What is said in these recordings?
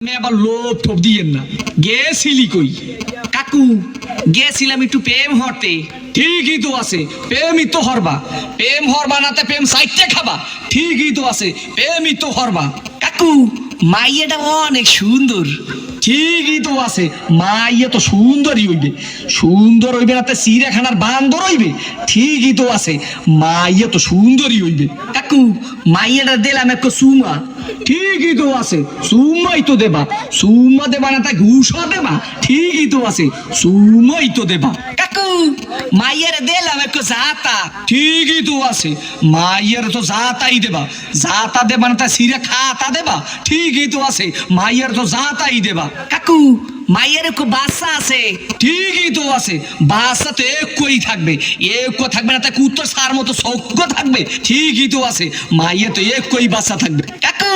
আমি আবার লোভ টোপ দিয়েন না। গেছিলি কই? কাকু গেছিলাম একটু প্রেম হরতে। ঠিকই তো আছে, প্রেমই তো হরবা। প্রেম হরবা নাতে প্রেম সাইটে খাবা। ঠিকই তো আছে, প্রেমই তো হরবা। কাকু মাইয়াটা অনেক সুন্দর। ঠিকই তো আছে, মাইয়া তো সুন্দরই হইবে। সুন্দর হইবে নাতে চিড়িয়াখানার বান্দর হইবে। ঠিকই তো আছে, মাইয়া তো সুন্দরই হইবে। কাকু মাইয়াটা দিলাম এক সুমা। ঠিকই তো আছে, সুমাই তো দেবা। সুমা দেবা না তাই ঘুষা দেবা। ঠিকই তো আছে, সুমাই তো দেবা। কাকু মাইয়ারে দিলাম এক জাতা। ঠিকই তো আছে, মাইয়ার তো জাতাই দেবা। জাতা দেবা না তাই সিরে খাতা দেবা। ঠিকই তো আছে, মাইয়ার তো জাতাই দেবা। কাকু মাইয়ার এক বাচ্চা আছে। ঠিকই তো আছে, বাচ্চা তো একই থাকবে। এক থাকবে না তাই কুত্তর সার মতো সৌক্য থাকবে। ঠিকই তো আছে, মাইয়া তো একই বাচ্চা থাকবে। কাকু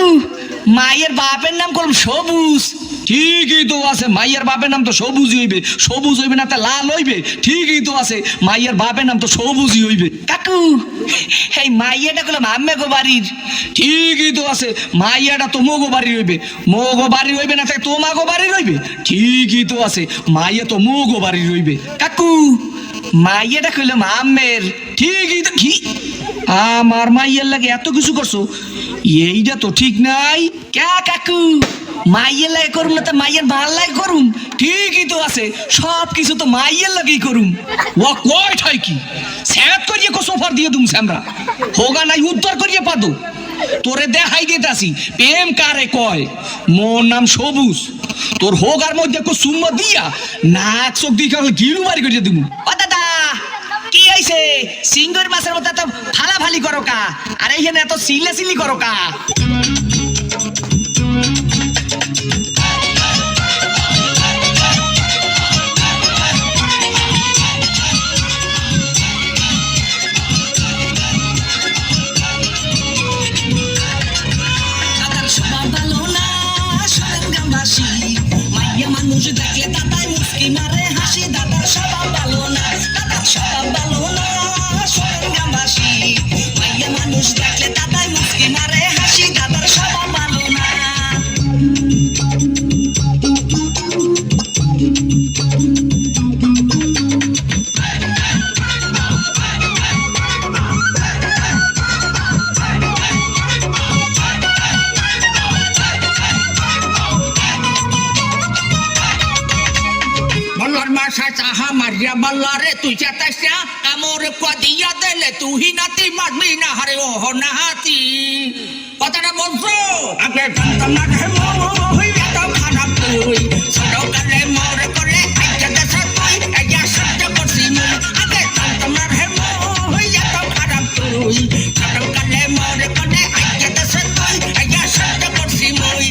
মাইয়ের বাপের নাম করলাম সবুজ। ঠিকই তো আছে, মাইয়ার বাপের নাম তো সবুজই হইবে। সবুজ হইবে না তা লাল হইবে। ঠিকই তো আছে, মাইয়ার বাপের নাম তো সবুজই হইবে। কাকু এই মাইয়াটা করলাম আম্মে গো বাড়ির। ঠিকই তো আছে, মাইয়াটা তো মোগো বাড়ি হইবে। মোগো বাড়ি হইবে না তাই তোমাগো বাড়ি হইবে। ঠিকই তো আছে, মাইয়া তো মোগো বাড়ি হইবে। কাকু মাইয়াটা কইলাম আম্মের। ঠিকই তো কি, আমার মাইয়ার লাগে এত কিছু করছো, এইটা তো ঠিক নাই। কে কাকু মাইয়ের লাগে করুম না তো মাইয়ের ভাল লাগে করুম। ঠিকই তো আছে, সব কিছু তো মাইয়ের লাগেই করুম। ও কয় ঠাই কি স্যাত করিয়ে কো সোফার দিয়ে দুম স্যামরা হোগা নাই উদ্ধার করিয়ে পাদো। তোরে দেখাই দিতাছি প্রেম কারে কয়। মোর নাম সবুজ, তোর হোগার মধ্যে কো সুম্মা দিয়া নাক চোখ দিয়ে গিলু বাড়ি করিয়ে দিমু। ও দাদা কি হইছে? সিঙ্গুর মাছের মতো এত ফালাফালি করো কা, আর এইখানে এত সিলাসিলি করো কা? দাদার স্বভাব ভালো না, শোনেন গ্রামবাসী। মাইয়া মানুষ দেখলে দাদাই মুস্কি মারে হাসি। দাদার স্বভাব ভালো না, দাদার স্বভাব ভালো না, শোনেন গ্রামবাসী। মাইয়া মানুষ দেখলে দাদাই মুস্কি মারে হাসি। দাদার স্বভাব ভালো না। বল্লর মাসা চাহা মারিয়া বল্লরে তুই চেতাইছা কামড় কদিয়া দিলে তুই নাতি মারবি না হারে ওহ নাহাতি। কথাটা বলছো আগে জানতাম না রে মই এত খারাপ তুই। ছোটকালে মোর করে আইটা দেশা তুই আইয়া সহ্য করছি মই। আগে জানতাম না রে মই এত খারাপ তুই। ছোটকালে মোর করে আইটা দেশা তুই আইয়া সহ্য করছি মই।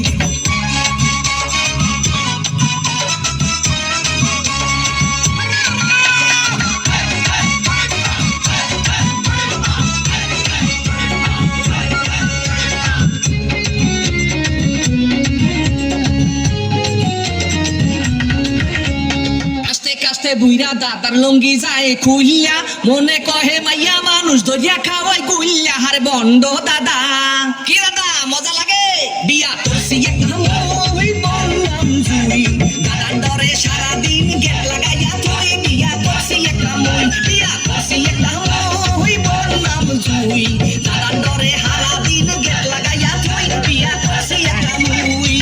কাস্তে কাস্তে বুইরা দাদার লঙ্গি যায় খুইয়া। মনে কহে মাইয়া মানুষ ধরিয়া খাওয়াই গুইয়া। হারে বন্ড দাদা, কি দাদা মজা লাগে? বিয়া করছি একটা মই বললাম জুই। দাদার ডরে সারাদিন গেট লাগাইয়া তুই। বিয়া করছি একটা মই, বিয়া করছি একটা মই বললাম জুই। দাদার ডরে সারাদিন গেট লাগাইয়া তুই। বিয়া করছি একটা মই।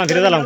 ফিরে দিলাম